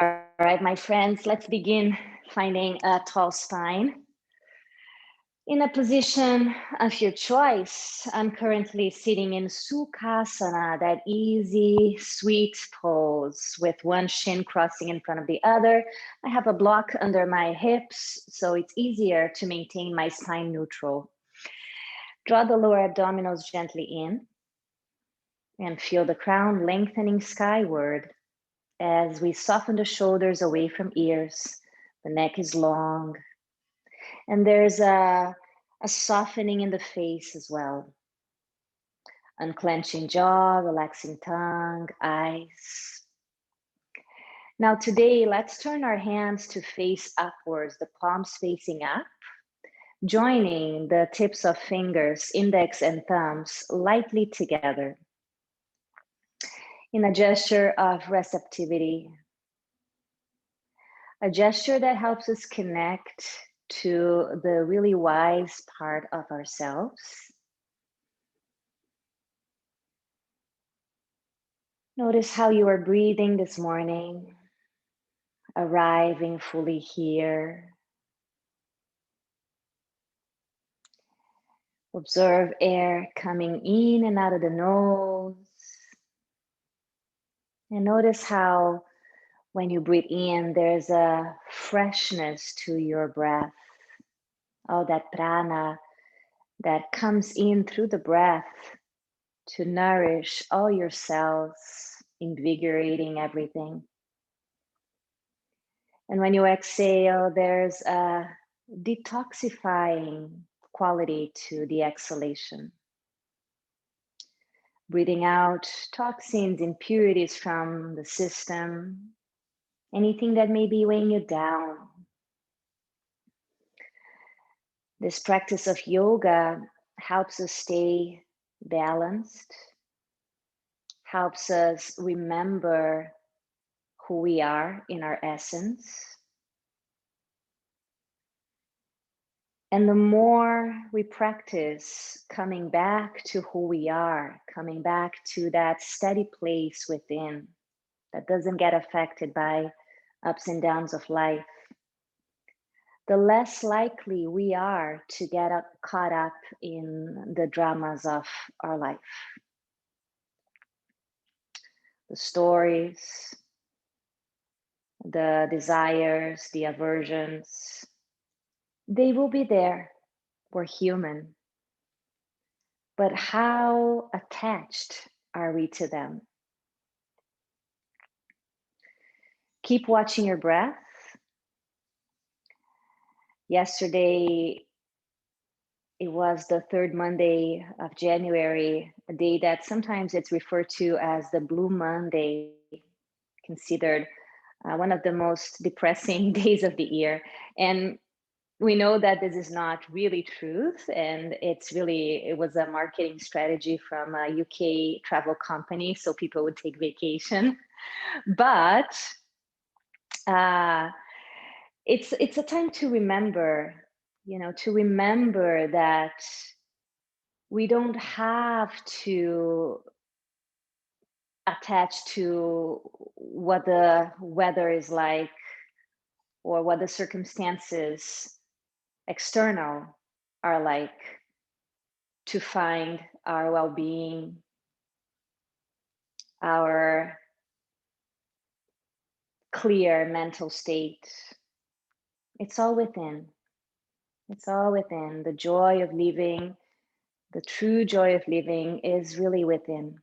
All right, my friends, let's begin finding a tall spine. In a position of your choice, I'm currently sitting in Sukhasana, that easy, sweet pose with one shin crossing in front of the other. I have a block under my hips, so it's easier to maintain my spine neutral. Draw the lower abdominals gently in and feel the crown lengthening skyward as we soften the shoulders away from ears. The neck is long, and there's a softening in the face as well. Unclenching jaw, relaxing tongue, eyes. Now today, let's turn our hands to face upwards, the palms facing up, joining the tips of fingers, index and thumbs lightly together in a gesture of receptivity, a gesture that helps us connect to the really wise part of ourselves. Notice how you are breathing this morning, arriving fully here. Observe air coming in and out of the nose. And notice how when you breathe in, there's a freshness to your breath. All that prana that comes in through the breath to nourish all your cells, invigorating everything. And when you exhale, there's a detoxifying quality to the exhalation. Breathing out toxins, impurities from the system, anything that may be weighing you down. This practice of yoga helps us stay balanced, helps us remember who we are in our essence. And the more we practice coming back to who we are, coming back to that steady place within that doesn't get affected by ups and downs of life, the less likely we are to get caught up in the dramas of our life. The stories, the desires, the aversions, they will be there. We're human. But how attached are we to them? Keep watching your breath. Yesterday, it was the third Monday of January, a day that sometimes it's referred to as the Blue Monday, considered one of the most depressing days of the year. And we know that this is not really truth, and it was a marketing strategy from a UK travel company, so people would take vacation. But it's a time to remember, to remember that we don't have to attach to what the weather is like or what the circumstances external are like to find our well-being, our clear mental state. It's all within. It's all within. The joy of living, the true joy of living is really within.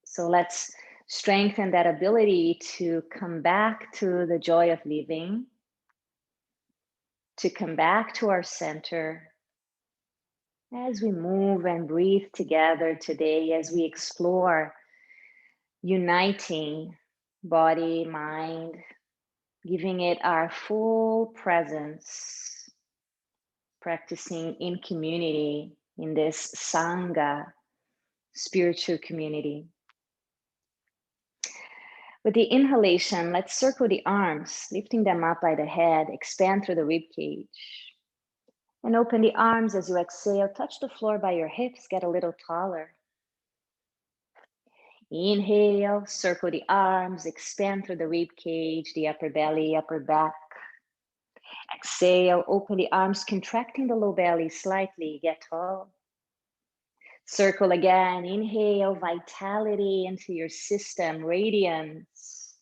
So let's strengthen that ability to come back to the joy of living, to come back to our center as we move and breathe together today, as we explore uniting body, mind, giving it our full presence, practicing in community, in this Sangha, spiritual community. With the inhalation, let's circle the arms, lifting them up by the head, expand through the rib cage. And open the arms as you exhale, touch the floor by your hips, get a little taller. Inhale, circle the arms, expand through the rib cage, the upper belly, upper back. Exhale, open the arms, contracting the low belly slightly, get tall. Circle again, inhale, vitality into your system, radiance.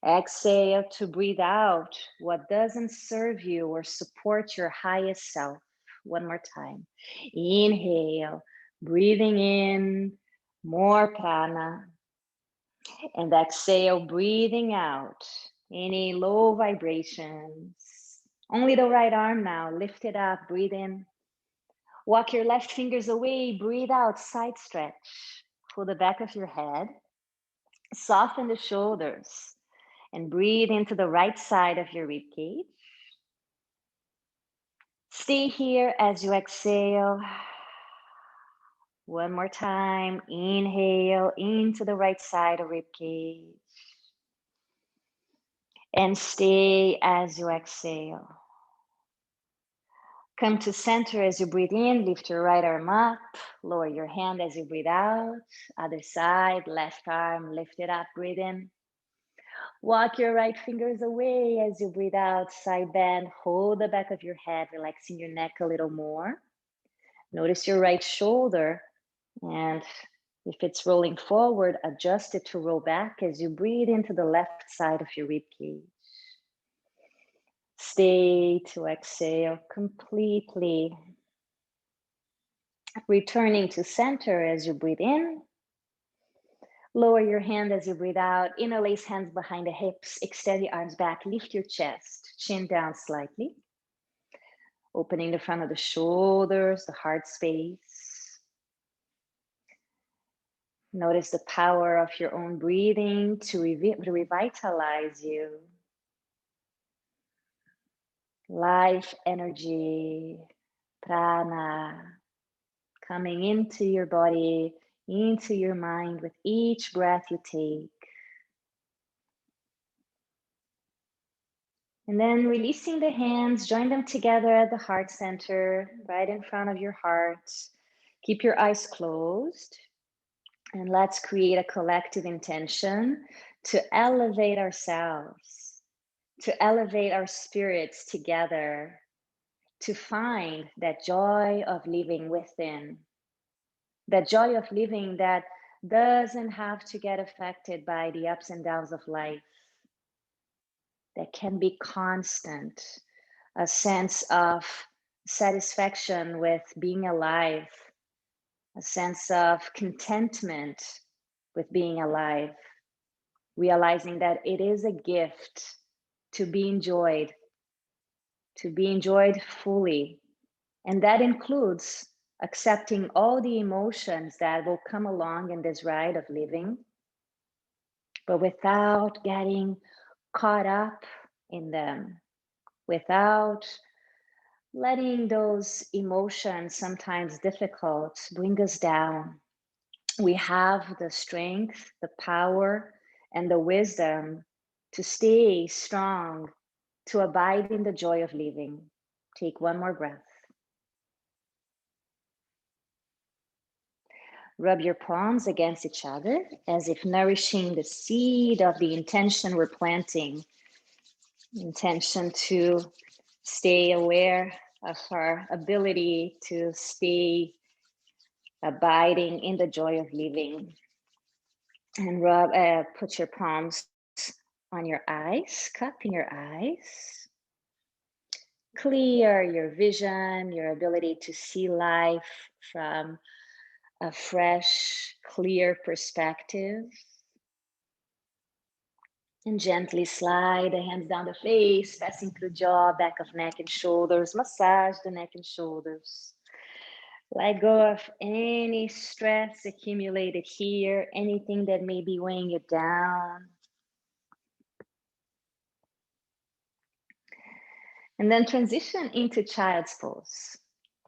Exhale to breathe out what doesn't serve you or support your highest self. One more time. Inhale, breathing in more prana. And exhale, breathing out any low vibrations. Only the right arm now. Lift it up, breathe in. Walk your left fingers away, breathe out, side stretch. Pull the back of your head. Soften the shoulders. And breathe into the right side of your rib cage. Stay here as you exhale. One more time. Inhale into the right side of rib cage. And stay as you exhale. Come to center as you breathe in. Lift your right arm up. Lower your hand as you breathe out. Other side, left arm, lift it up, breathe in. Walk your right fingers away as you breathe out, side bend. Hold the back of your head, relaxing your neck a little more. Notice your right shoulder, and if it's rolling forward, adjust it to roll back as you breathe into the left side of your rib cage. Stay to exhale completely. Returning to center as you breathe in. Lower your hand as you breathe out. Interlace hands behind the hips. Extend the arms back. Lift your chest. Chin down slightly. Opening the front of the shoulders, the heart space. Notice the power of your own breathing to revitalize you. Life energy, prana, coming into your body, into your mind with each breath you take. And then releasing the hands, join them together at the heart center, right in front of your heart. Keep your eyes closed. And let's create a collective intention to elevate ourselves, to elevate our spirits together, to find that joy of living within, that joy of living that doesn't have to get affected by the ups and downs of life, that can be constant, a sense of satisfaction with being alive, a sense of contentment with being alive, realizing that it is a gift to be enjoyed fully. And that includes accepting all the emotions that will come along in this ride of living, but without getting caught up in them, without letting those emotions, sometimes difficult, bring us down. We have the strength, the power, and the wisdom to stay strong, to abide in the joy of living. Take one more breath. Rub your palms against each other as if nourishing the seed of the intention we're planting. Intention to stay aware of our ability to stay abiding in the joy of living. And put your palms on your eyes, cupping your eyes. Clear your vision, your ability to see life from a fresh, clear perspective. And gently slide the hands down the face, passing through jaw, back of neck and shoulders. Massage the neck and shoulders. Let go of any stress accumulated here, anything that may be weighing you down. And then transition into child's pose.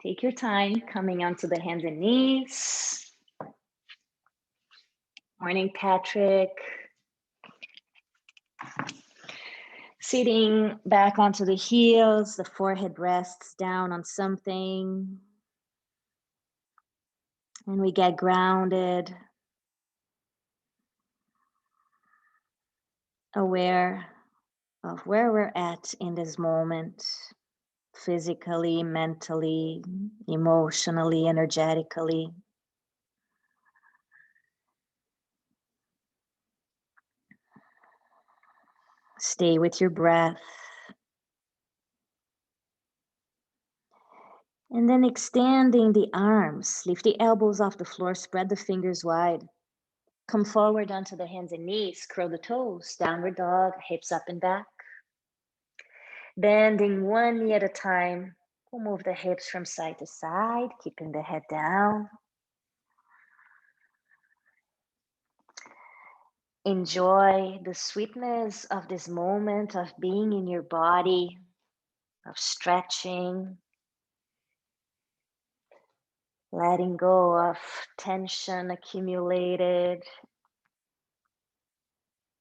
Take your time coming onto the hands and knees. Morning, Patrick. Sitting back onto the heels, the forehead rests down on something. And we get grounded. aware of where we're at in this moment, physically, mentally, emotionally, energetically. Stay with your breath. And then extending the arms, lift the elbows off the floor, spread the fingers wide. Come forward onto the hands and knees, curl the toes, downward dog, hips up and back. Bending one knee at a time, we'll move the hips from side to side, keeping the head down. Enjoy the sweetness of this moment of being in your body, of stretching, letting go of tension accumulated,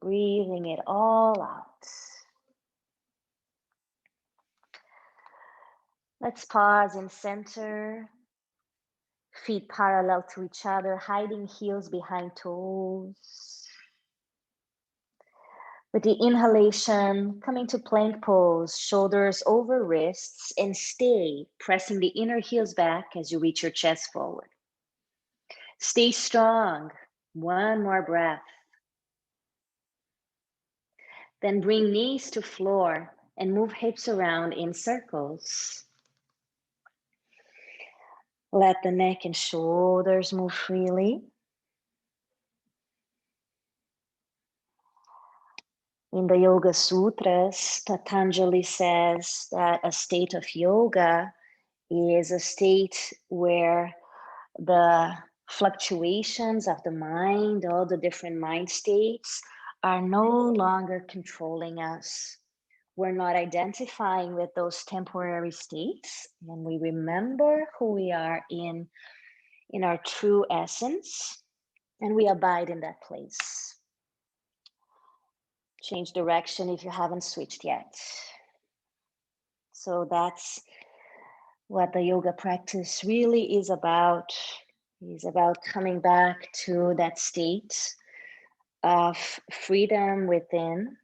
breathing it all out. Let's pause and center. Feet parallel to each other, hiding heels behind toes. With the inhalation, coming to plank pose, shoulders over wrists, and stay pressing the inner heels back as you reach your chest forward. Stay strong. One more breath. Then bring knees to floor and move hips around in circles. Let the neck and shoulders move freely. In the Yoga Sutras, Patanjali says that a state of yoga is a state where the fluctuations of the mind, all the different mind states, are no longer controlling us. We're not identifying with those temporary states, and we remember who we are in our true essence, and we abide in that place. Change direction if you haven't switched yet. So that's what the yoga practice really is about coming back to that state of freedom within,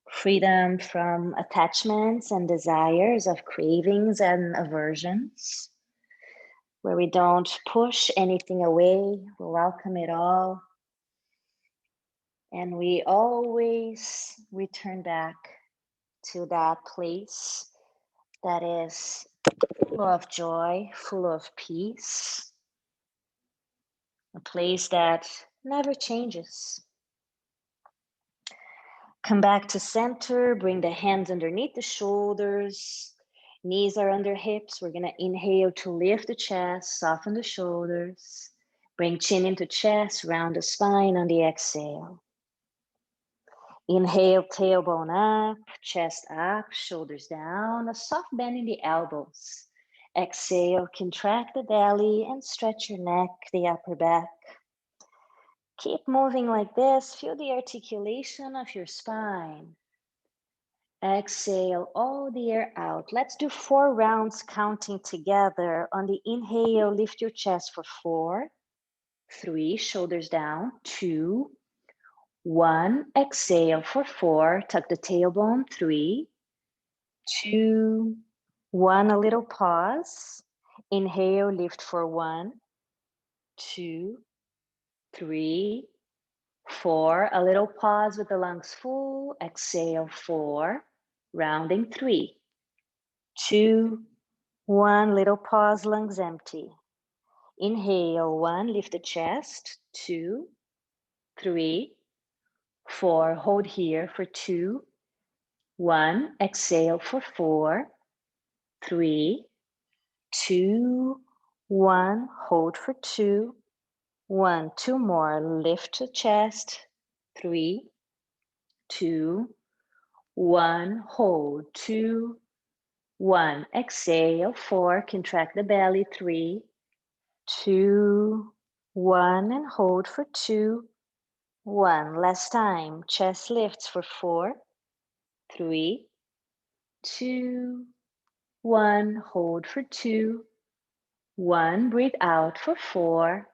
freedom from attachments and desires, of cravings and aversions, where we don't push anything away, we welcome it all. And we always return back to that place that is full of joy, full of peace, a place that never changes. Come back to center, bring the hands underneath the shoulders, knees are under hips. We're gonna inhale to lift the chest, soften the shoulders, bring chin into chest, round the spine on the exhale. Inhale, tailbone up, chest up, shoulders down, a soft bend in the elbows. Exhale, contract the belly and stretch your neck, the upper back. Keep moving like this. Feel the articulation of your spine. Exhale all the air out. Let's do 4 rounds counting together. On the inhale, lift your chest for 4, 3, shoulders down, 2, 1. Exhale for 4, tuck the tailbone, 3, 2, 1. A little pause. Inhale, lift for 1, 2, 3, 4. A little pause with the lungs full. Exhale 4, rounding 3, 2, 1. Little pause, lungs empty. Inhale 1, lift the chest, 2, 3, 4. Hold here for 2, 1. Exhale for 4, 3, 2, 1. Hold for 2, 1. 2 more. Lift the chest, 3, 2, 1. Hold, 2, 1. Exhale, 4. Contract the belly, 3, 2, 1. And hold for 2, 1. Last time. Chest lifts for 4, 3, 2, 1. Hold for 2, 1. Breathe out for 4,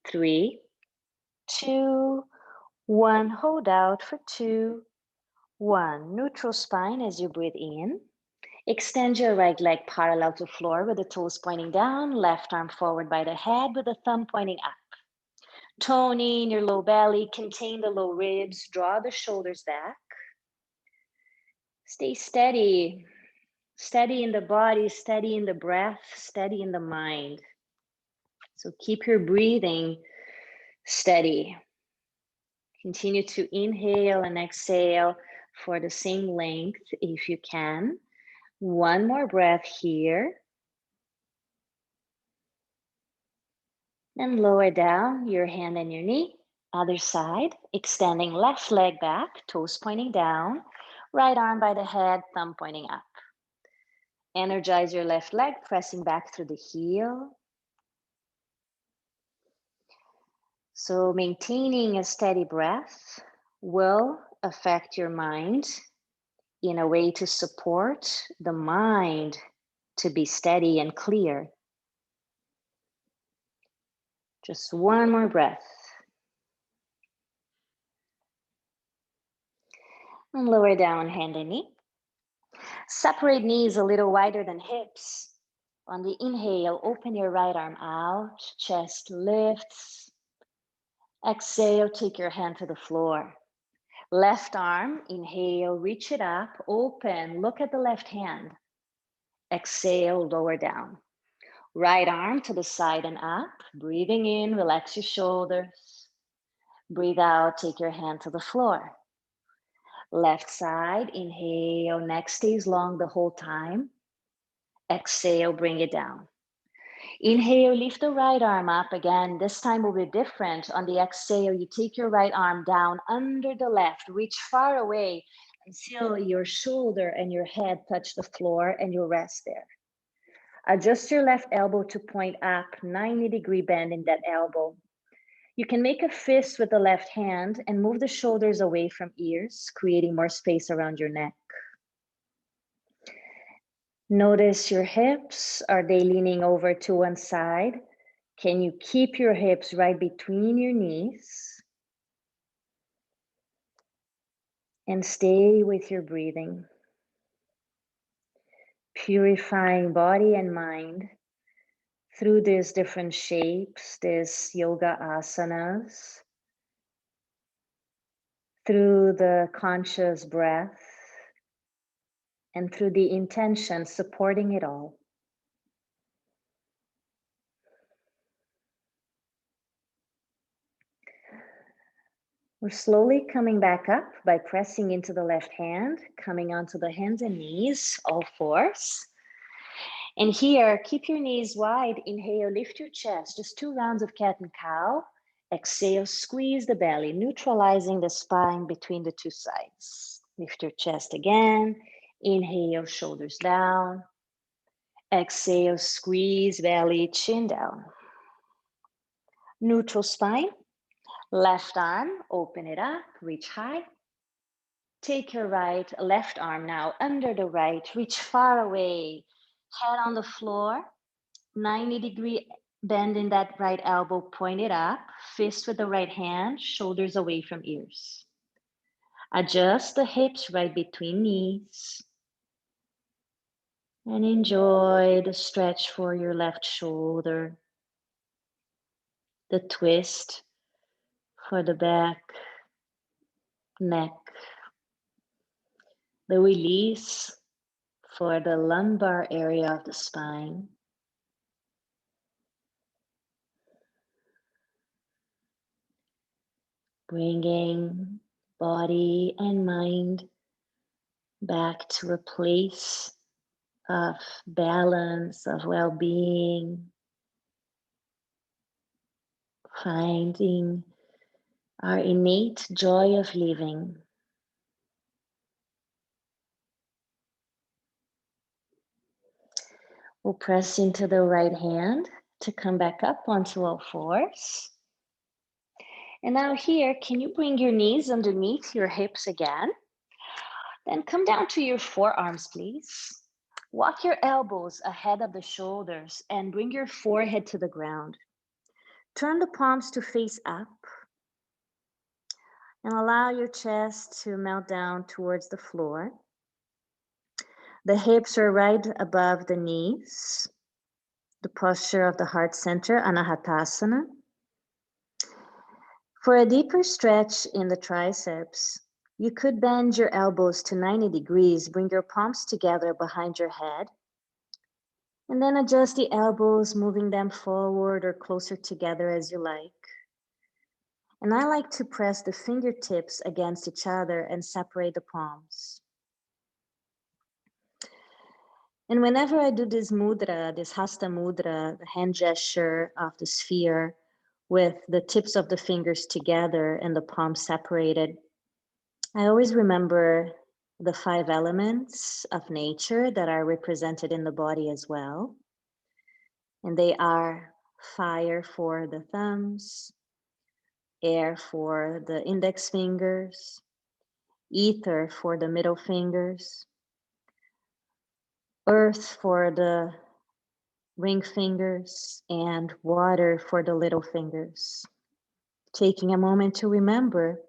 3, 2, 1. Hold out for 2, 1, neutral spine as you breathe in. Extend your right leg parallel to floor with the toes pointing down, left arm forward by the head with the thumb pointing up. Tone in your low belly, contain the low ribs, draw the shoulders back. Stay steady, steady in the body, steady in the breath, steady in the mind. So keep your breathing steady. Continue to inhale and exhale for the same length if you can. One more breath here. And lower down your hand and your knee. Other side, extending left leg back, toes pointing down, right arm by the head, thumb pointing up. Energize your left leg, pressing back through the heel. So maintaining a steady breath will affect your mind in a way to support the mind to be steady and clear. Just one more breath. And lower down hand and knee. Separate knees a little wider than hips. On the inhale, open your right arm out, chest lifts. Exhale, take your hand to the floor. Left arm, inhale, reach it up, open, look at the left hand. Exhale, lower down. Right arm to the side and up. Breathing in, relax your shoulders. Breathe out, take your hand to the floor. Left side, inhale, neck stays long the whole time. Exhale, bring it down. Inhale, lift the right arm up again. This time will be different. On the exhale, you take your right arm down under the left. Reach far away until your shoulder and your head touch the floor and you rest there. Adjust your left elbow to point up, 90-degree bend in that elbow. You can make a fist with the left hand and move the shoulders away from ears, creating more space around your neck. Notice your hips. Are they leaning over to one side? Can you keep your hips right between your knees? And stay with your breathing. Purifying body and mind through these different shapes, these yoga asanas, through the conscious breath, and through the intention supporting it all. We're slowly coming back up by pressing into the left hand, coming onto the hands and knees, all fours. And here, keep your knees wide. Inhale, lift your chest, just 2 rounds of cat and cow. Exhale, squeeze the belly, neutralizing the spine between the two sides. Lift your chest again. Inhale, shoulders down. Exhale, squeeze belly, chin down. Neutral spine. Left arm, open it up, reach high. Take your left arm now under the right, reach far away. Head on the floor, 90-degree bend in that right elbow, point it up, fist with the right hand, shoulders away from ears. Adjust the hips right between knees. And enjoy the stretch for your left shoulder, the twist for the back, neck, the release for the lumbar area of the spine. Bringing body and mind back to a place of balance, of well-being, finding our innate joy of living. We'll press into the right hand to come back up onto all fours. And now here, can you bring your knees underneath your hips again? Then come down to your forearms, please. Walk your elbows ahead of the shoulders and bring your forehead to the ground. Turn the palms to face up. And allow your chest to melt down towards the floor. The hips are right above the knees. The posture of the heart center, Anahatasana. For a deeper stretch in the triceps, you could bend your elbows to 90 degrees, bring your palms together behind your head, and then adjust the elbows, moving them forward or closer together as you like. And I like to press the fingertips against each other and separate the palms. And whenever I do this mudra, this hasta mudra, the hand gesture of the sphere with the tips of the fingers together and the palms separated, I always remember the 5 elements of nature that are represented in the body as well. And they are fire for the thumbs, air for the index fingers, ether for the middle fingers, earth for the ring fingers, and water for the little fingers. Taking a moment to remember,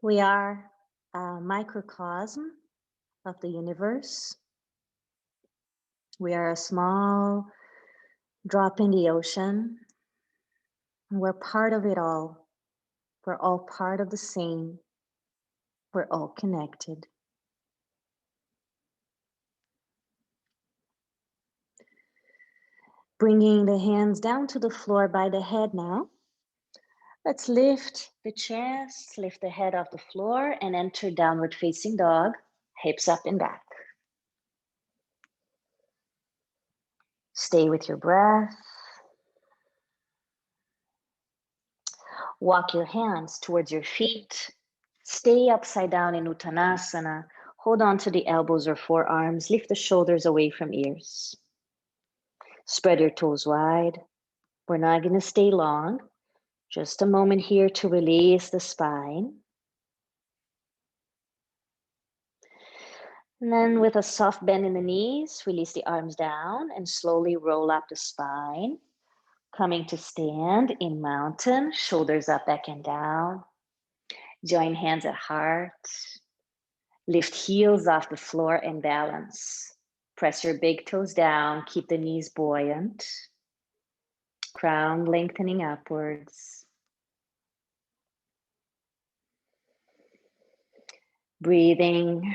we are a microcosm of the universe. We are a small drop in the ocean. We're part of it all. We're all part of the same. We're all connected. Bringing the hands down to the floor by the head now. Let's lift the chest, lift the head off the floor, and enter downward facing dog, hips up and back. Stay with your breath. Walk your hands towards your feet. Stay upside down in Uttanasana. Hold on to the elbows or forearms. Lift the shoulders away from ears. Spread your toes wide. We're not going to stay long. Just a moment here to release the spine. And then with a soft bend in the knees, release the arms down and slowly roll up the spine. Coming to stand in mountain, shoulders up, back and down. Join hands at heart. Lift heels off the floor and balance. Press your big toes down, keep the knees buoyant. Crown lengthening upwards. Breathing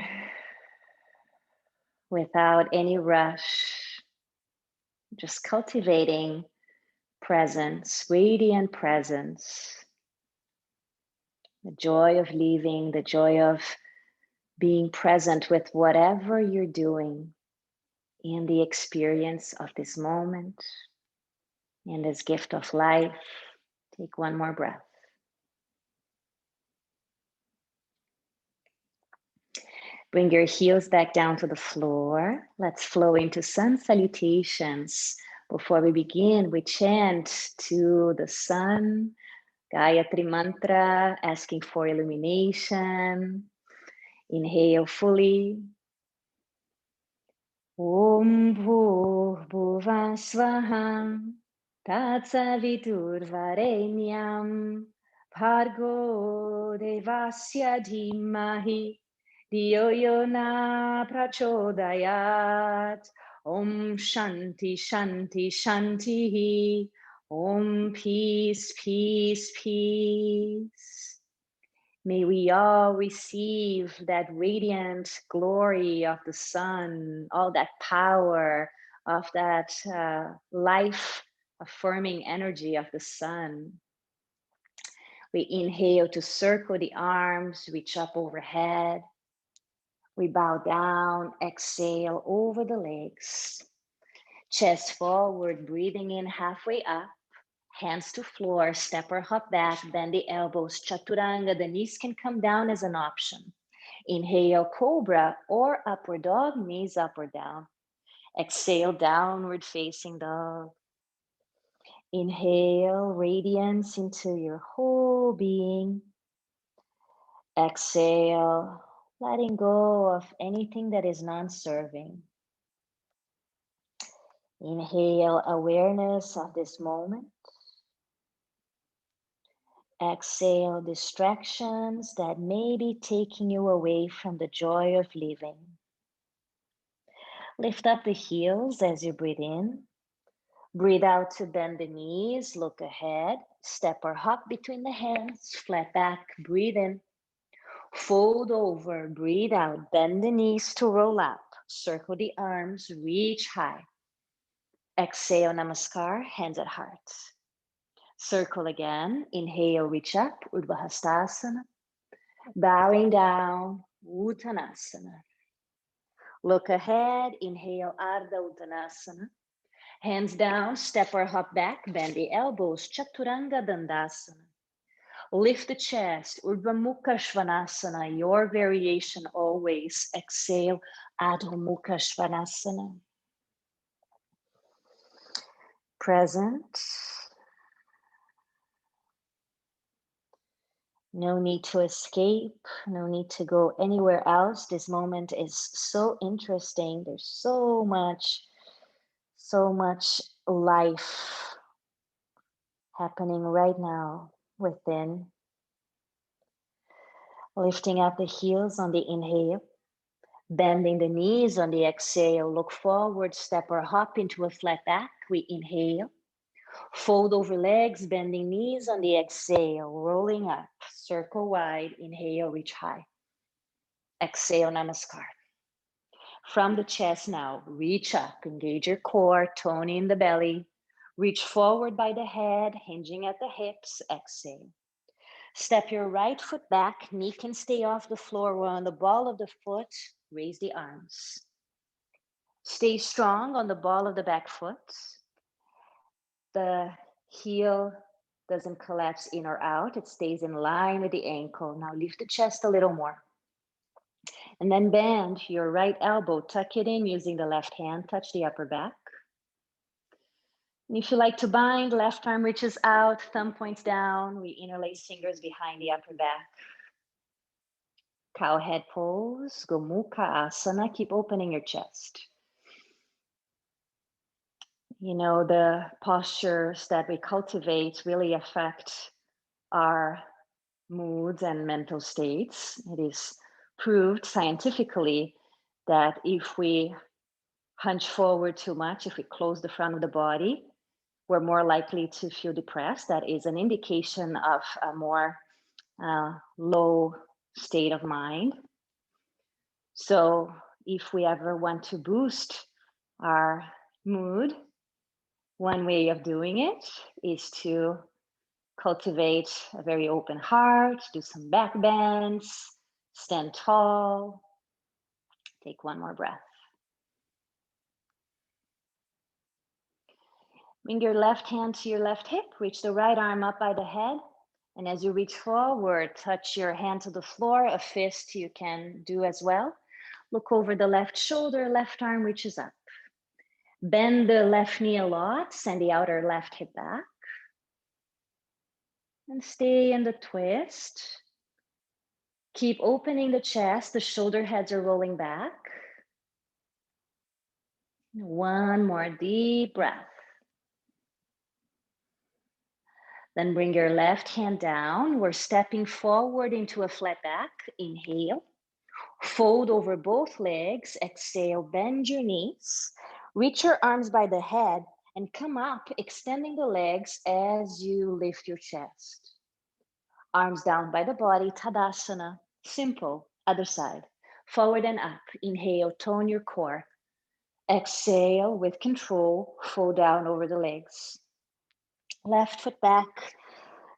without any rush. Just cultivating presence, radiant presence. The joy of leaving, the joy of being present with whatever you're doing in the experience of this moment, in this gift of life. Take one more breath. Bring your heels back down to the floor. Let's flow into sun salutations. Before we begin, we chant to the sun, Gayatri mantra, asking for illumination. Inhale fully. Om Bhuvah Swaha Tatsaviturvarenyam Bhargo Devasya Dhimahi Diyo Yona Prachodayat. Om Shanti Shanti Shanti. Om Peace Peace Peace. May we all receive that radiant glory of the sun, all that power of that life affirming energy of the sun. We inhale to circle the arms, reach up overhead. We bow down, exhale over the legs. Chest forward, breathing in halfway up. Hands to floor, step or hop back, bend the elbows, chaturanga. The knees can come down as an option. Inhale, cobra or upward dog, knees up or down. Exhale, downward facing dog. Inhale, radiance into your whole being. Exhale, letting go of anything that is non-serving. Inhale, awareness of this moment. Exhale distractions that may be taking you away from the joy of living. Lift up the heels as you breathe in. Breathe out to bend the knees, look ahead, step or hop between the hands, flat back, breathe in. Fold over, breathe out, bend the knees to roll up, circle the arms, reach high. Exhale, namaskar, hands at heart. Circle again, inhale, reach up, Urdhva Hastasana. Bowing down, Uttanasana. Look ahead, inhale, Ardha Uttanasana. Hands down, step or hop back, bend the elbows, Chaturanga Dandasana. Lift the chest, Urdhva Mukha Svanasana, your variation always. Exhale, Adho Mukha Svanasana. Present. No need to escape, no need to go anywhere else. This moment is so interesting. There's so much life happening right now within. Lifting up the heels on the inhale, bending the knees on the exhale. Look forward, step or hop into a flat back. We inhale. Fold over legs, bending knees on the exhale, rolling up, circle wide, inhale, reach high. Exhale, namaskar. From the chest now, reach up, engage your core, tone in the belly. Reach forward by the head, hinging at the hips, exhale. Step your right foot back, knee can stay off the floor. We're on the ball of the foot, raise the arms. Stay strong on the ball of the back foot. The heel doesn't collapse in or out. It stays in line with the ankle. Now lift the chest a little more. And then bend your right elbow, tuck it in using the left hand, touch the upper back. And if you like to bind, left arm reaches out, thumb points down. We interlace fingers behind the upper back. Cow head pose, Gomukha Asana. Keep opening your chest. You know, the postures that we cultivate really affect our moods and mental states. It is proved scientifically that if we hunch forward too much, if we close the front of the body, we're more likely to feel depressed. That is an indication of a more low state of mind. So if we ever want to boost our mood, one way of doing it is to cultivate a very open heart, do some back bends, stand tall. Take one more breath. Bring your left hand to your left hip, reach the right arm up by the head. And as you reach forward, touch your hand to the floor, a fist you can do as well. Look over the left shoulder, left arm reaches up. Bend the left knee a lot, send the outer left hip back. And stay in the twist. Keep opening the chest, the shoulder heads are rolling back. One more deep breath. Then bring your left hand down. We're stepping forward into a flat back. Inhale. Fold over both legs. Exhale, bend your knees. Reach your arms by the head and come up, extending the legs as you lift your chest. Arms down by the body, Tadasana. Simple, other side. Forward and up. Inhale, tone your core. Exhale, with control, fold down over the legs. Left foot back,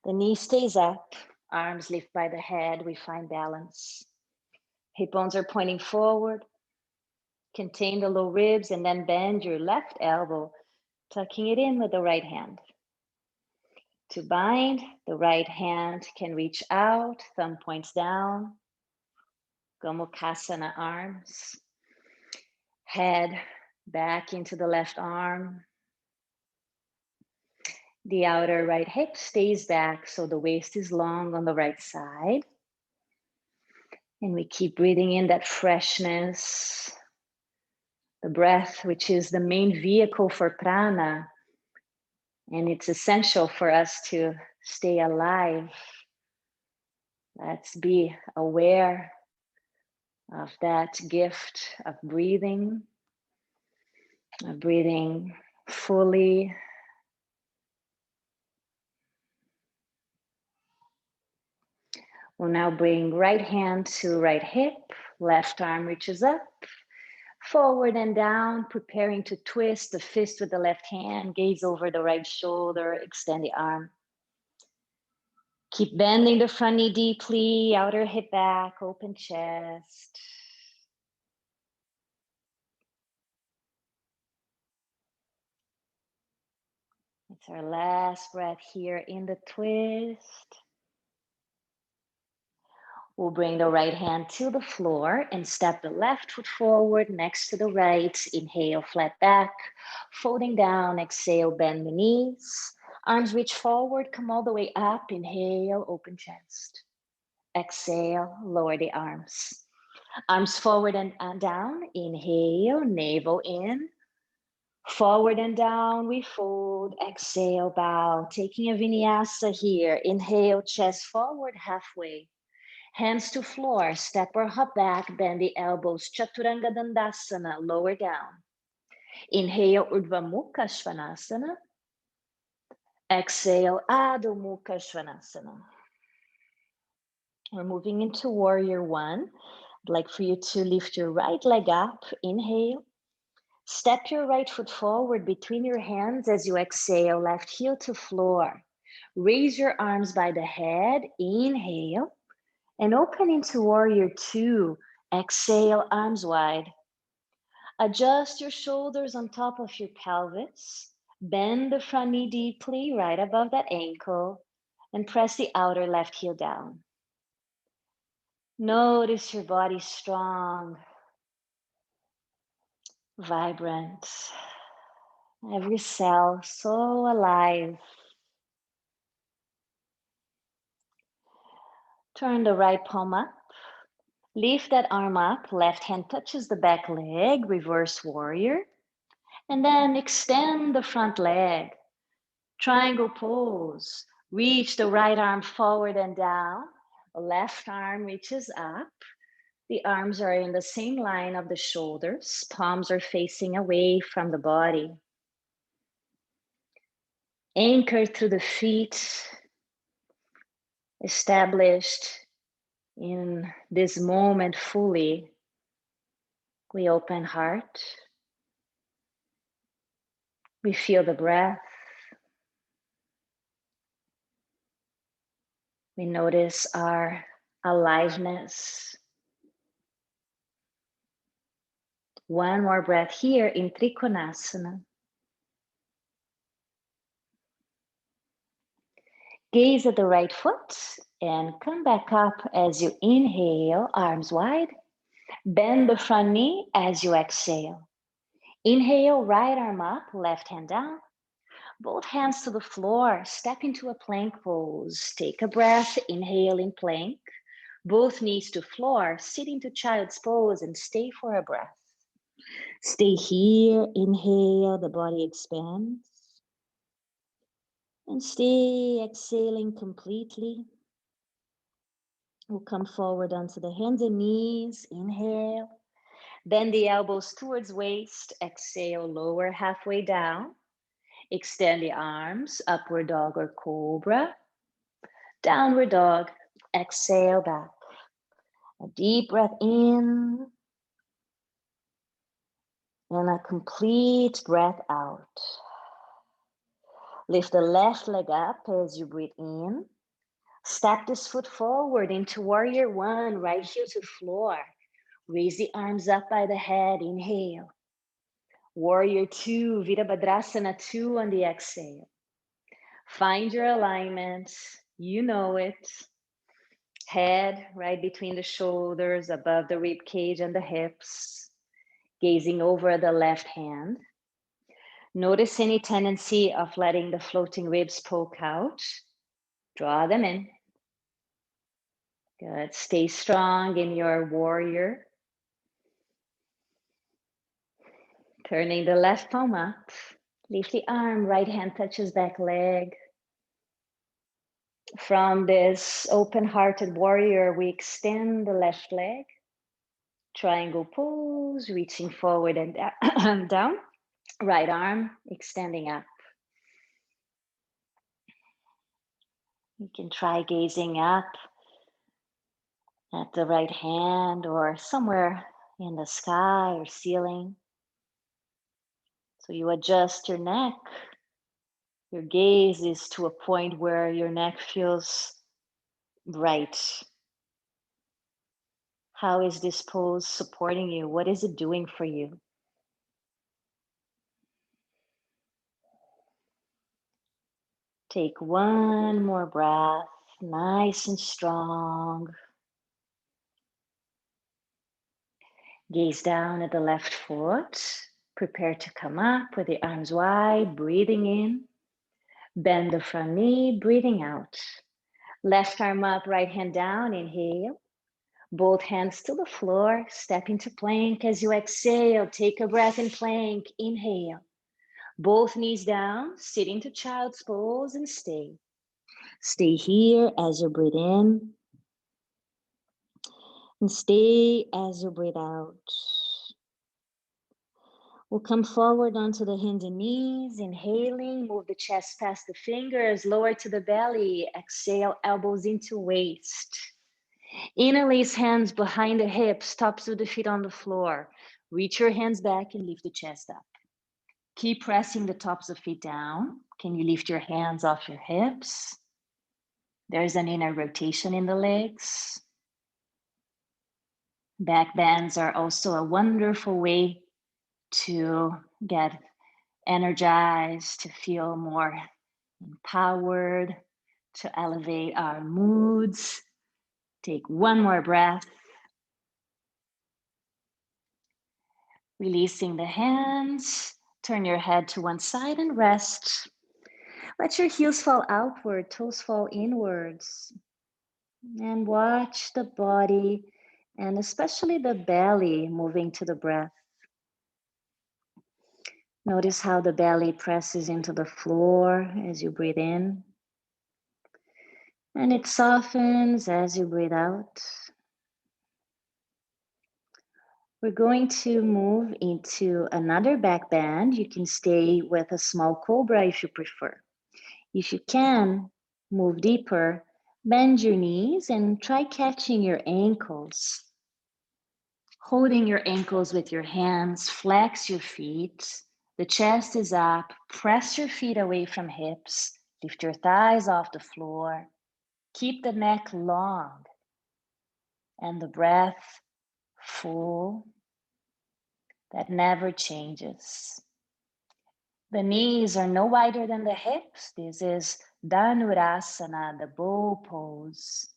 the knee stays up, arms lift by the head, we find balance. Hip bones are pointing forward. Contain the low ribs and then bend your left elbow, tucking it in with the right hand. To bind, the right hand can reach out, thumb points down. Gomukhasana arms. Head back into the left arm. The outer right hip stays back, so the waist is long on the right side. And we keep breathing in that freshness, the breath, which is the main vehicle for prana. And it's essential for us to stay alive Let's be aware of that gift of breathing fully. We'll now bring right hand to right hip, left arm reaches up, forward and down, preparing to twist the fist with the left hand, gaze over the right shoulder, extend the arm. Keep bending the front knee deeply, outer hip back, open chest. It's our last breath here in the twist. We'll bring the right hand to the floor and step the left foot forward next to the right. Inhale, flat back, folding down. Exhale, bend the knees. Arms reach forward, come all the way up. Inhale, open chest. Exhale, lower the arms. Arms forward and down. Inhale, navel in. Forward and down, we fold. Exhale, bow. Taking a vinyasa here. Inhale, chest forward, halfway. Hands to floor, step or hop back, bend the elbows. Chaturanga Dandasana, lower down. Inhale, Urdhva Mukha Svanasana. Exhale, Adho Mukha Svanasana. We're moving into Warrior One. I'd like for you to lift your right leg up. Inhale. Step your right foot forward between your hands as you exhale, left heel to floor. Raise your arms by the head. Inhale. And open into Warrior Two. Exhale, arms wide. Adjust your shoulders on top of your pelvis. Bend the front knee deeply, right above that ankle, and press the outer left heel down. Notice your body strong, vibrant, every cell so alive. Turn the right palm up. Lift that arm up. Left hand touches the back leg, reverse warrior. And then extend the front leg. Triangle pose. Reach the right arm forward and down. The left arm reaches up. The arms are in the same line of the shoulders. Palms are facing away from the body. Anchor through the feet. Established in this moment fully. We open heart. We feel the breath. We notice our aliveness. One more breath here in Trikonasana. Gaze at the right foot and come back up as you inhale, arms wide. Bend the front knee as you exhale. Inhale, right arm up, left hand down. Both hands to the floor. Step into a plank pose. Take a breath, inhale in plank. Both knees to floor, sit into child's pose and stay for a breath. Stay here, inhale, the body expands. And stay exhaling completely. We'll come forward onto the hands and knees. Inhale. Bend the elbows towards waist. Exhale, lower halfway down. Extend the arms, upward dog or cobra. Downward dog. Exhale back. A deep breath in. And a complete breath out. Lift the left leg up as you breathe in. Step this foot forward into Warrior One, right heel to floor. Raise the arms up by the head, inhale. Warrior Two, Virabhadrasana 2 on the exhale. Find your alignment, you know it. Head right between the shoulders, above the rib cage and the hips. Gazing over the left hand. Notice any tendency of letting the floating ribs poke out. Draw them in. Good. Stay strong in your warrior. Turning the left palm up. Lift the arm, right hand touches back leg. From this open-hearted warrior, we extend the left leg, triangle pose, reaching forward and down, right arm extending up. You can try gazing up at the right hand or somewhere in the sky or ceiling. So you adjust your neck. Your gaze is to a point where your neck feels right. How is this pose supporting you? What is it doing for you? Take one more breath, nice and strong. Gaze down at the left foot. Prepare to come up with the arms wide, breathing in. Bend the front knee, breathing out. Left arm up, right hand down, inhale. Both hands to the floor, step into plank. As you exhale, take a breath in plank, inhale. Both knees down, sit into child's pose and stay. Stay here as you breathe in. And stay as you breathe out. We'll come forward onto the hands and knees, inhaling, move the chest past the fingers, lower to the belly, exhale, elbows into waist. Interlace hands behind the hips, tops of the feet on the floor. Reach your hands back and lift the chest up. Keep pressing the tops of feet down. Can you lift your hands off your hips? There's an inner rotation in the legs. Back bends are also a wonderful way to get energized, to feel more empowered, to elevate our moods. Take one more breath. Releasing the hands, turn your head to one side and rest. Let your heels fall outward, toes fall inwards. And watch the body and especially the belly moving to the breath. Notice how the belly presses into the floor as you breathe in. And it softens as you breathe out. We're going to move into another back bend. You can stay with a small cobra if you prefer. If you can, move deeper, bend your knees and try catching your ankles. Holding your ankles with your hands, flex your feet. The chest is up, press your feet away from hips, lift your thighs off the floor. Keep the neck long and the breath full that never changes. The knees are no wider than the hips. This is Dhanurasana, the bow pose.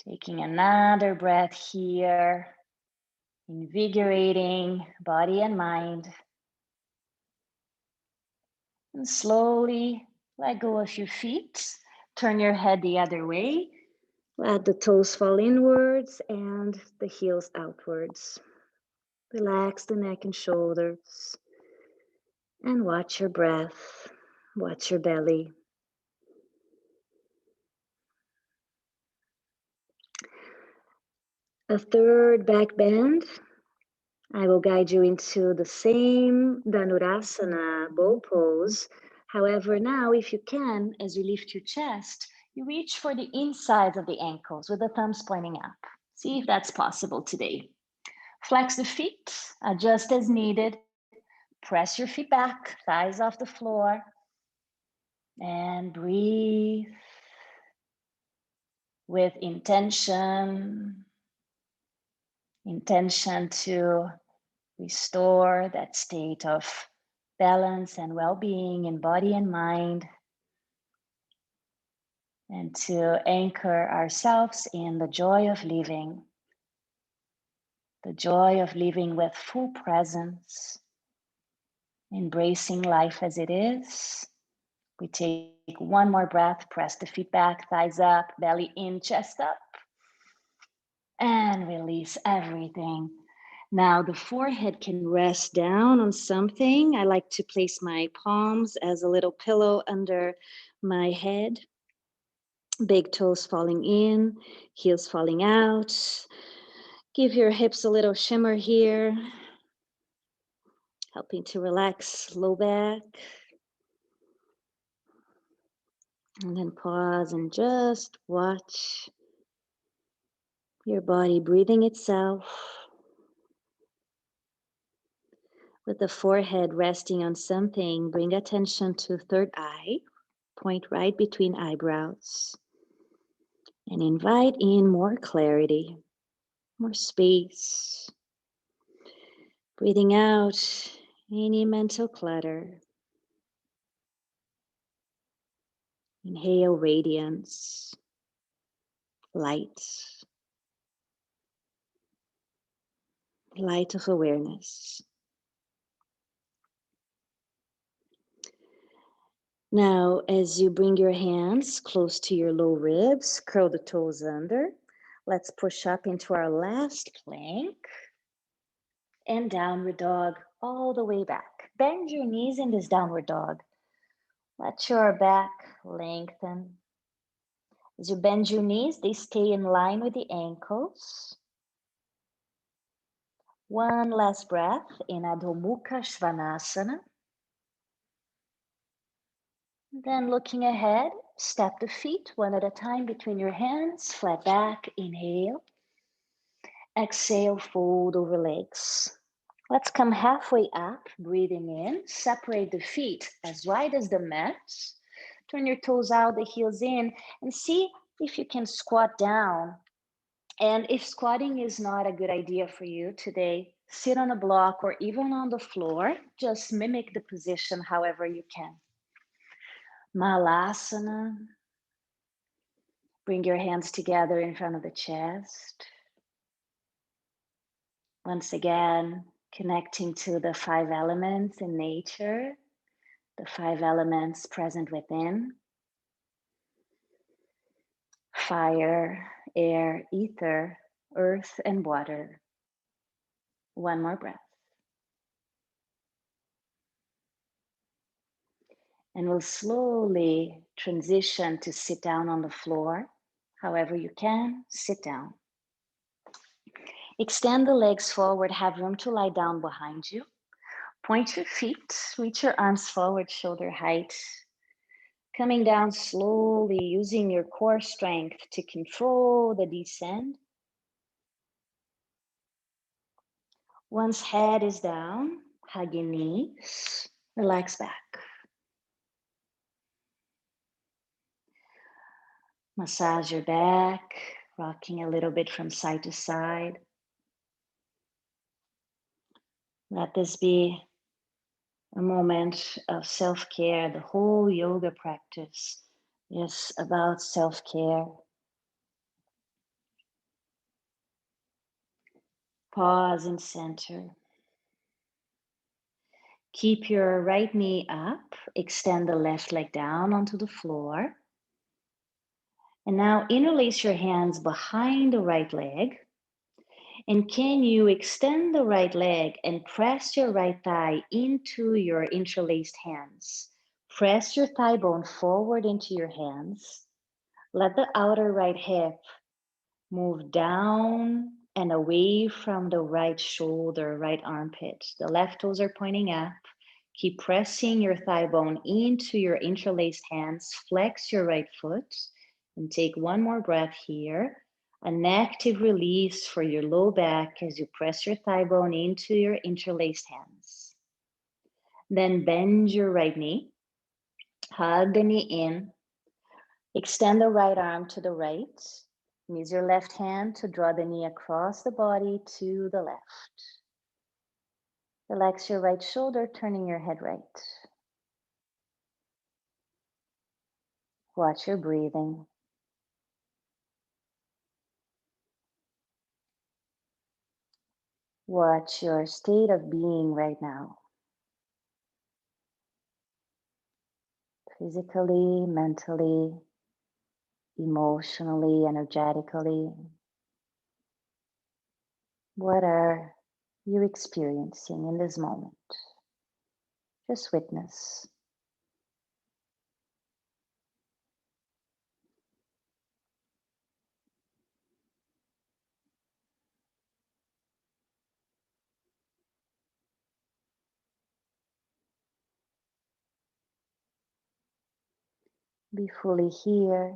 Taking another breath here, invigorating body and mind. And slowly let go of your feet. Turn your head the other way. Let the toes fall inwards and the heels outwards. Relax the neck and shoulders. And watch your breath. Watch your belly. A third back bend. I will guide you into the same Dhanurasana bow pose. However, now if you can, as you lift your chest, you reach for the insides of the ankles with the thumbs pointing up. See if that's possible today. Flex the feet, adjust as needed. Press your feet back, thighs off the floor. And breathe with intention to restore that state of balance and well-being in body and mind, and to anchor ourselves in the joy of living with full presence, embracing life as it is. We take one more breath, press the feet back, thighs up, belly in, chest up, and release everything. Now the forehead can rest down on something. I like to place my palms as a little pillow under my head. Big toes falling in, heels falling out. Give your hips a little shimmer here, helping to relax low back. And then pause and just watch your body breathing itself, with the forehead resting on something. Bring attention to third eye, point right between eyebrows, and invite in more clarity, more space. Breathing out any mental clutter. Inhale radiance, light, light of awareness. Now, as you bring your hands close to your low ribs, curl the toes under. Let's push up into our last plank and downward dog all the way back. Bend your knees in this downward dog. Let your back lengthen. As you bend your knees, they stay in line with the ankles. One last breath in Adho Mukha Svanasana. Then looking ahead, step the feet one at a time between your hands, flat back, inhale. Exhale, fold over legs. Let's come halfway up, breathing in. Separate the feet as wide as the mat. Turn your toes out, the heels in, and see if you can squat down. And if squatting is not a good idea for you today, sit on a block or even on the floor. Just mimic the position however you can. Malasana. Bring your hands together in front of the chest. Once again, connecting to the 5 elements in nature, the 5 elements present within. Fire, air, ether, earth, and water. One more breath. And we'll slowly transition to sit down on the floor. However you can, sit down. Extend the legs forward, have room to lie down behind you. Point your feet, reach your arms forward, shoulder height. Coming down slowly, using your core strength to control the descent. Once head is down, hug your knees, relax back. Massage your back, rocking a little bit from side to side. Let this be a moment of self-care. The whole yoga practice is about self-care. Pause and center. Keep your right knee up. Extend the left leg down onto the floor. And now interlace your hands behind the right leg. And can you extend the right leg and press your right thigh into your interlaced hands? Press your thigh bone forward into your hands. Let the outer right hip move down and away from the right shoulder, right armpit. The left toes are pointing up. Keep pressing your thigh bone into your interlaced hands. Flex your right foot and take one more breath here. An active release for your low back as you press your thigh bone into your interlaced hands. Then bend your right knee. Hug the knee in. Extend the right arm to the right. Use your left hand to draw the knee across the body to the left. Relax your right shoulder, turning your head right. Watch your breathing. Watch your state of being right now. Physically, mentally, emotionally, energetically. What are you experiencing in this moment? Just witness. Be fully here.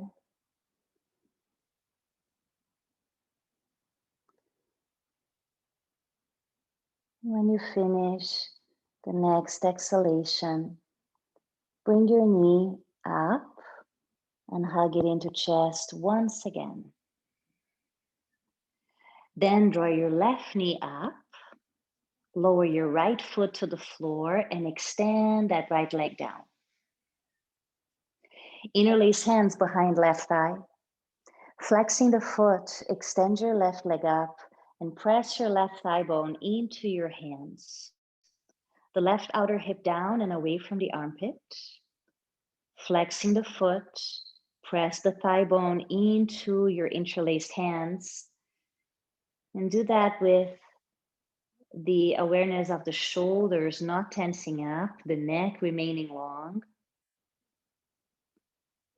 When you finish the next exhalation, bring your knee up and hug it into chest once again. Then draw your left knee up, lower your right foot to the floor and extend that right leg down. Interlace hands behind left thigh. Flexing the foot, extend your left leg up and press your left thigh bone into your hands. The left outer hip down and away from the armpit. Flexing the foot, press the thigh bone into your interlaced hands. And do that with the awareness of the shoulders not tensing up, the neck remaining long.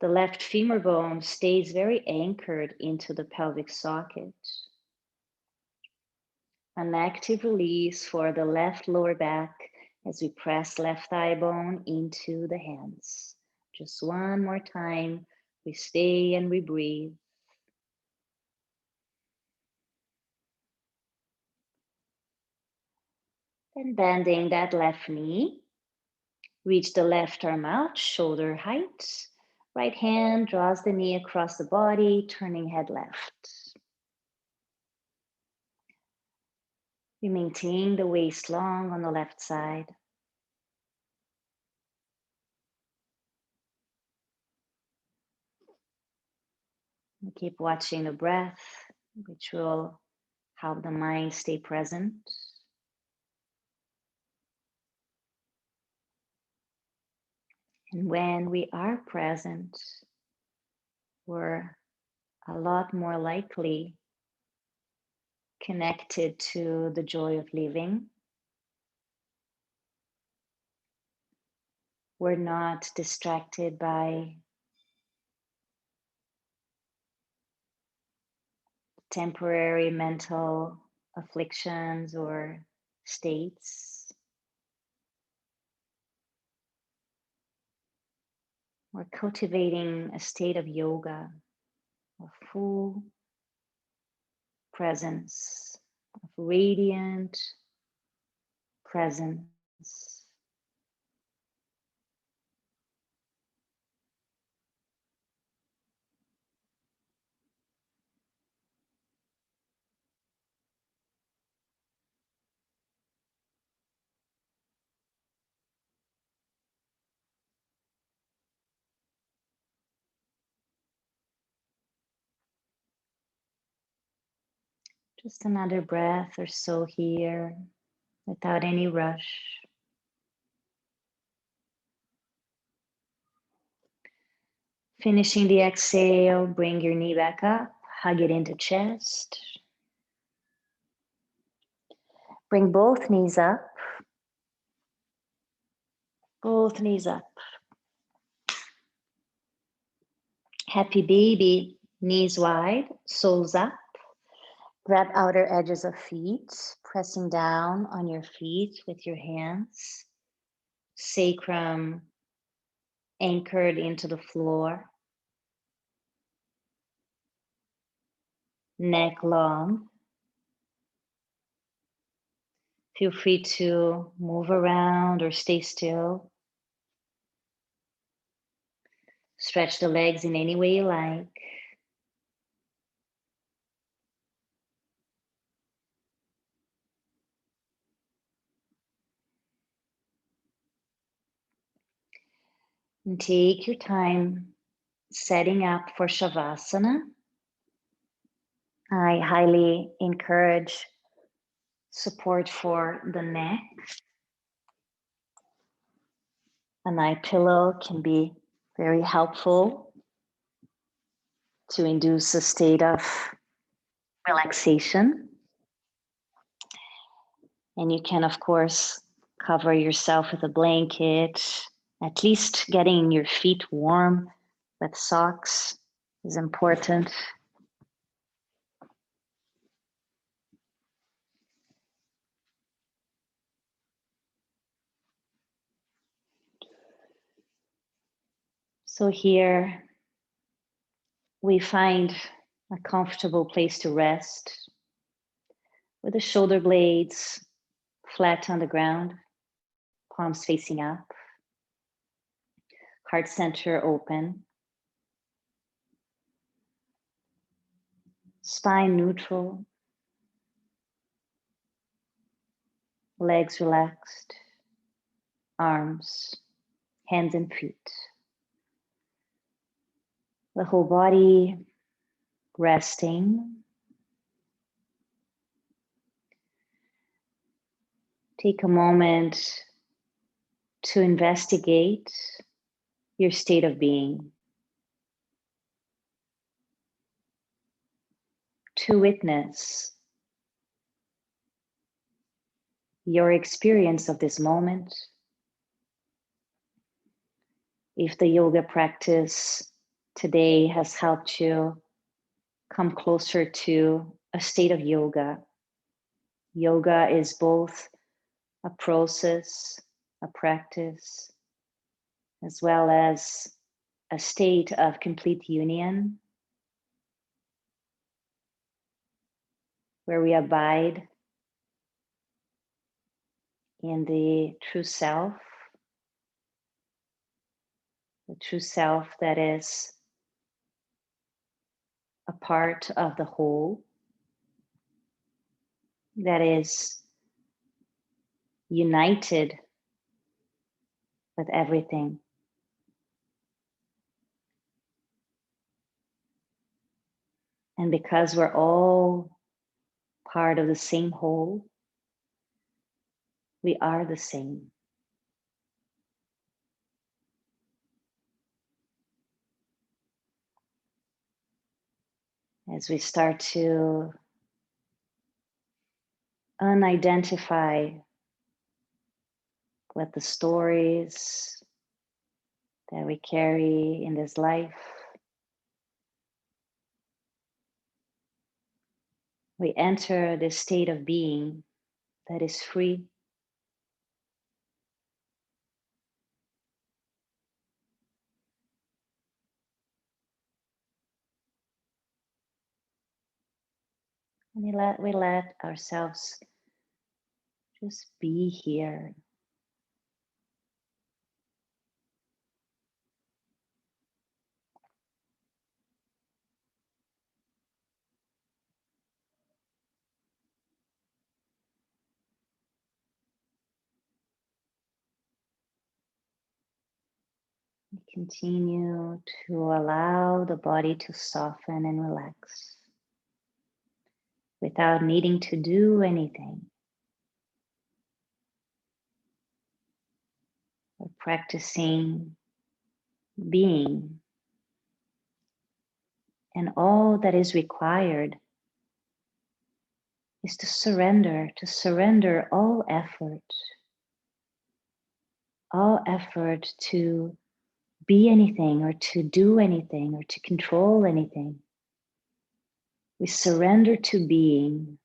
The left femur bone stays very anchored into the pelvic socket. An active release for the left lower back as we press left thigh bone into the hands. Just one more time. We stay and we breathe. Then bending that left knee. Reach the left arm out, shoulder height. Right hand draws the knee across the body, turning head left. We maintain the waist long on the left side. We keep watching the breath, which will help the mind stay present. And when we are present, we're a lot more likely connected to the joy of living. We're not distracted by temporary mental afflictions or states. We're cultivating a state of yoga, of full presence, of radiant presence. Just another breath or so here without any rush. Finishing the exhale, bring your knee back up, hug it into chest. Bring both knees up. Both knees up. Happy baby, knees wide, soles up. Grab outer edges of feet, pressing down on your feet with your hands. Sacrum anchored into the floor. Neck long. Feel free to move around or stay still. Stretch the legs in any way you like. And take your time setting up for Shavasana. I highly encourage support for the neck. An eye pillow can be very helpful to induce a state of relaxation. And you can, of course, cover yourself with a blanket. At least getting your feet warm with socks is important. So here we find a comfortable place to rest with the shoulder blades flat on the ground, palms facing up, heart center open, spine neutral, legs relaxed, arms, hands and feet. The whole body resting. Take a moment to investigate your state of being, to witness your experience of this moment. If the yoga practice today has helped you come closer to a state of yoga. Yoga is both a process, a practice, as well as a state of complete union, where we abide in the true self that is a part of the whole, that is united with everything. And because we're all part of the same whole, we are the same. As we start to unidentify with the stories that we carry in this life, we enter this state of being that is free. And we let ourselves just be here. Continue to allow the body to soften and relax without needing to do anything. We're practicing being, and all that is required is to surrender all effort to be anything or to do anything or to control anything. We surrender to being,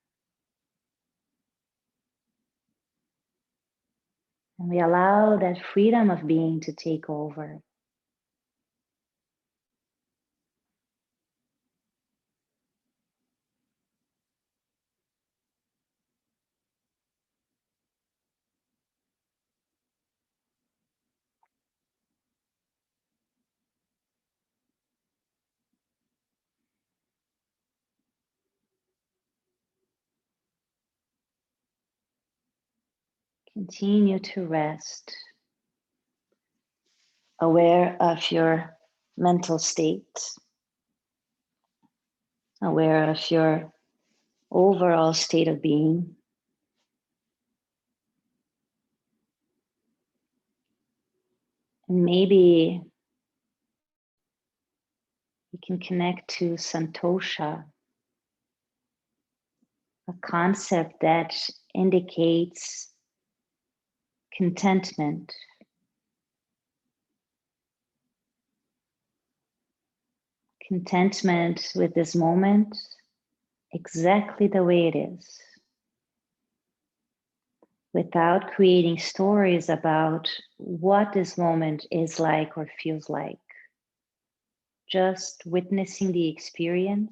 and we allow that freedom of being to take over. Continue to rest, aware of your mental state, aware of your overall state of being. And maybe you can connect to santosha, a concept that indicates contentment. Contentment with this moment exactly the way it is, without creating stories about what this moment is like or feels like. just witnessing the experience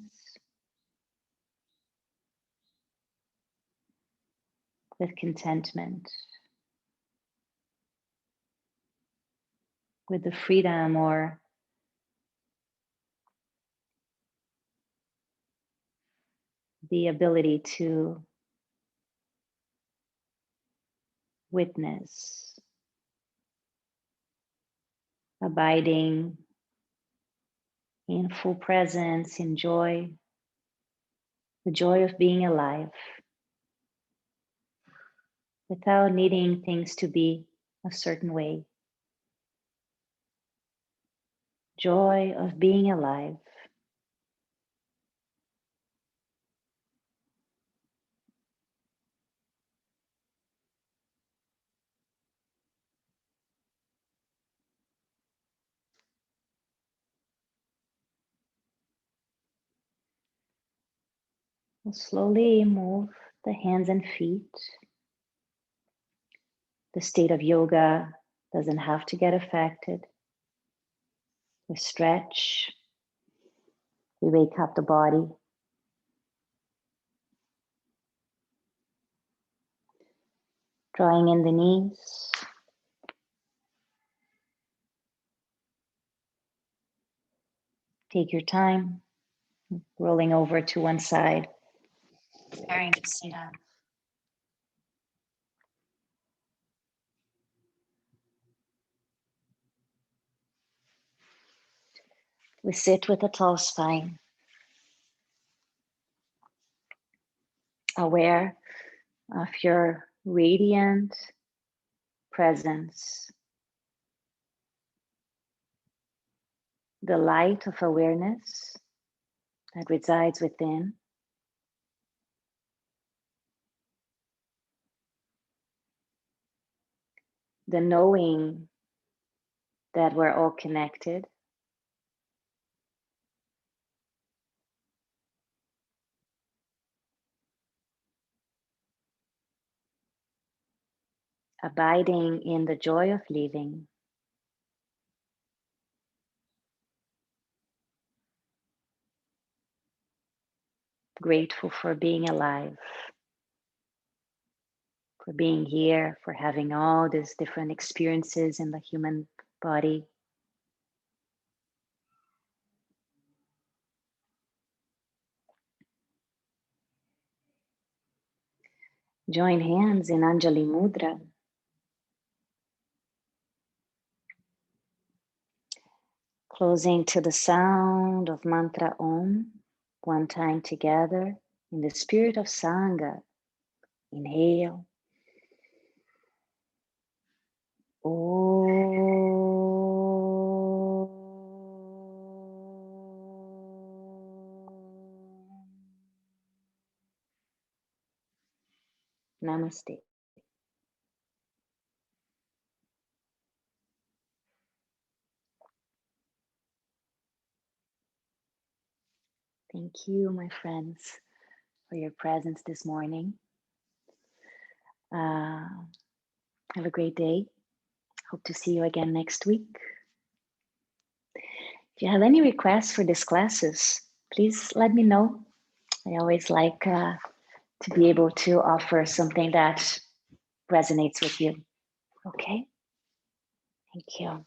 with contentment, with the freedom or the ability to witness, abiding in full presence, in joy, the joy of being alive, without needing things to be a certain way. Joy of being alive. We'll slowly move the hands and feet. The state of yoga doesn't have to get affected. We stretch, we wake up the body. Drawing in the knees. Take your time, rolling over to one side, preparing to sit up. We sit with a tall spine, aware of your radiant presence, the light of awareness that resides within, the knowing that we're all connected, abiding in the joy of living, grateful for being alive, for being here, for having all these different experiences in the human body. Join hands in Anjali mudra. Closing to the sound of mantra Om, one time together in the spirit of Sangha. Inhale. Om. Namaste. Thank you, my friends, for your presence this morning. Have a great day. Hope to see you again next week. If you have any requests for these classes, please let me know. I always like to be able to offer something that resonates with you. Okay? Thank you.